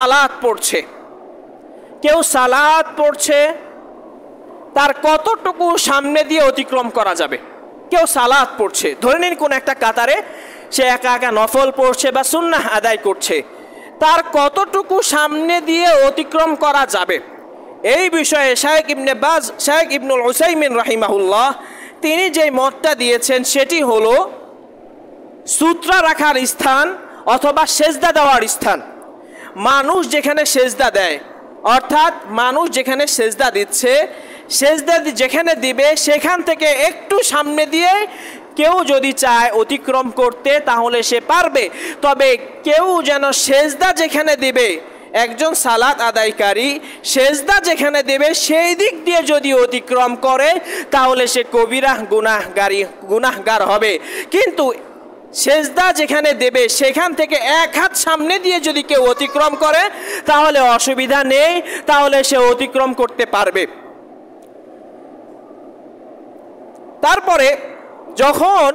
সালাত পড়ছে, কেউ সালাত পড়ছে, তার কতটুকু সামনে দিয়ে অতিক্রম করা যাবে? কেউ সালাত পড়ছে, ধরে নিন কোন একটা কাতারে সে একা একা নফল পড়ছে বা সুন্নাহ আদায় করছে, তার কতটুকু সামনে দিয়ে অতিক্রম করা যাবে? এই বিষয়ে শাইখ ইবনে বাজ, শাইখ ইবনুল উসাইমিন রাহিমাহুল্লাহ তিনি যে মতটা দিয়েছেন সেটি হলো সূত্রা রাখার স্থান অথবা সেজদা দেওয়ার স্থান। মানুষ যেখানে সেজদা দেয়, অর্থাৎ মানুষ যেখানে সেজদা দিচ্ছে, সেজদা যেখানে দিবে সেখান থেকে একটু সামনে দিয়ে কেউ যদি চায় অতিক্রম করতে তাহলে সে পারবে। তবে কেউ যেন সেজদা যেখানে দিবে, একজন সালাত আদায়কারী সেজদা যেখানে দেবে সেই দিক দিয়ে যদি অতিক্রম করে তাহলে সে কবিরা গুনাহগার হবে। কিন্তু সেজদা যেখানে দেবে সেখান থেকে এক হাত সামনে দিয়ে যদি কেউ অতিক্রম করে তাহলে অসুবিধা নেই, তাহলে সে অতিক্রম করতে পারবে। তারপরে যখন